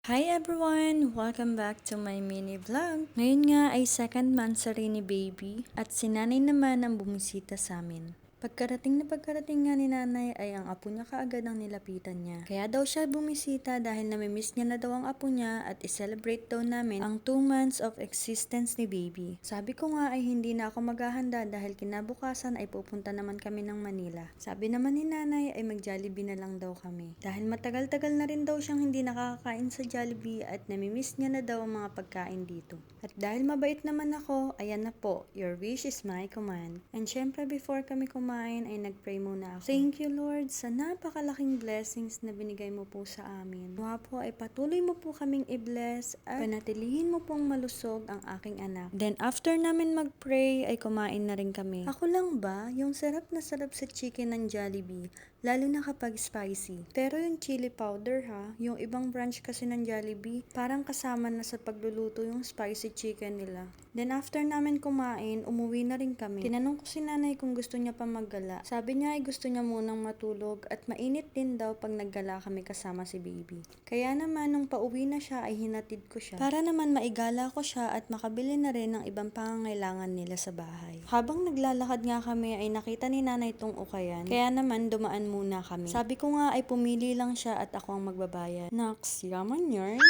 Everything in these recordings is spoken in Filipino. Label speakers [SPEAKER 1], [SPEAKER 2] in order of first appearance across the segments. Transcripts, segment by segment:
[SPEAKER 1] Hi everyone! Welcome back to my mini vlog. Ngayon nga ay second monthsary ni baby at si nanay naman ang bumisita sa amin. Pagkarating nga ni nanay ay ang apo niya kaagad ang nilapitan niya. Kaya daw siya bumisita dahil namimiss niya na daw ang apo niya at i-celebrate daw namin ang 2 months of existence ni baby. Sabi ko nga ay hindi na ako maghahanda dahil kinabukasan ay pupunta naman kami ng Manila. Sabi naman ni nanay ay mag-Jollibee na lang daw kami. Dahil matagal-tagal na rin daw siyang hindi nakakakain sa Jollibee at namimiss niya na daw ang mga pagkain dito. At dahil mabait naman ako, ayan na po, your wish is my command. And syempre before kami kumain ay nagpray muna ako. Thank you Lord sa napakalaking blessings na binigay mo po sa amin. Nawa po ay patuloy mo po kaming i-bless at panatilihin mo pong malusog ang aking anak. Then after namin mag-pray ay kumain na rin kami. Ako lang ba, yung sarap na sarap sa chicken ng Jollibee, lalo na kapag spicy. Pero yung chili powder ha, yung ibang branch kasi ng Jollibee, parang kasama na sa pagluluto yung spicy chicken nila. Then after namin kumain, umuwi na rin kami. Tinanong ko si nanay kung gusto niya pa maggala. Sabi niya ay gusto niya munang matulog at mainit din daw pag naggala kami kasama si baby. Kaya naman nung pauwi na siya ay hinatid ko siya. Para naman maigala ko siya at makabili na rin ng ibang pangangailangan nila sa bahay. Habang naglalakad nga kami ay nakita ni nanay tong ukayan. Kaya naman dumaan muna kami. Sabi ko nga ay pumili lang siya at ako ang magbabayad. Naks, yaman yarn.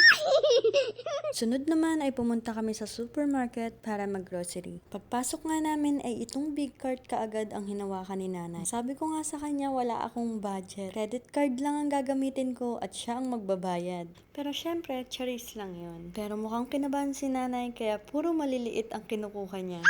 [SPEAKER 1] Sunod naman ay pumunta kami sa supermarket para mag-grocery. Pagpasok nga namin ay itong big cart kaagad ang hinawakan ni nanay. Sabi ko nga sa kanya wala akong budget. Credit card lang ang gagamitin ko at siya ang magbabayad. Pero syempre, charis lang yun. Pero mukhang kinabahan si nanay kaya puro maliliit ang kinukuha niya.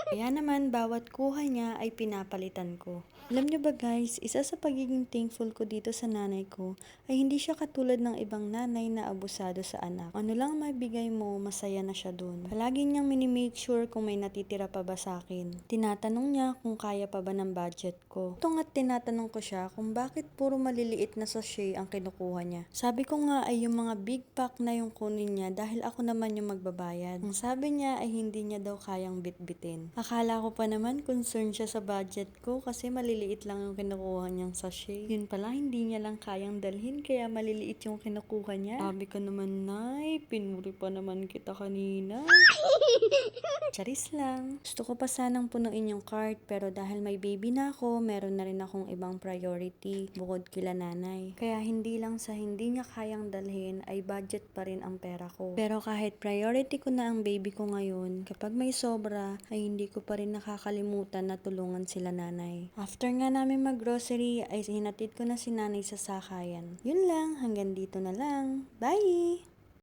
[SPEAKER 1] Kaya naman bawat kuha niya ay pinapalitan ko. Alam niyo ba guys, isa sa pagiging thankful ko dito sa nanay ko ay hindi siya katulad ng ibang nanay na abusado sa anak. Ano lang maibigay mo, masaya na siya dun. Palagi niyang minimake sure kung may natitira pa ba sa akin. Tinatanong niya kung kaya pa ba ng budget ko. Ito nga't tinatanong ko siya kung bakit puro maliliit na sachet ang kinukuha niya. Sabi ko nga ay yung mga big pack na yung kunin niya dahil ako naman yung magbabayad. Ang sabi niya ay hindi niya daw kayang bitbitin. Akala ko pa naman concerned siya sa budget ko kasi maliliit lang yung kinukuha niyang sachet. Yun pala hindi niya lang kayang dalhin kaya maliliit yung kinukuha niya. Sabi ko naman, Nay, pinuri pa naman kita kanina. Charis lang. Gusto ko pa sanang punuin yung cart pero dahil may baby na ako, meron na rin akong ibang priority bukod kila nanay. Kaya hindi lang sa hindi niya kayang dalhin ay budget pa rin ang pera ko. Pero kahit priority ko na ang baby ko ngayon, kapag may sobra ay hindi ko pa rin nakakalimutan na tulungan sila nanay. After nga namin mag-grocery ay hinatid ko na si nanay sa sakayan. Yun lang, hanggang dito na lang. Bye!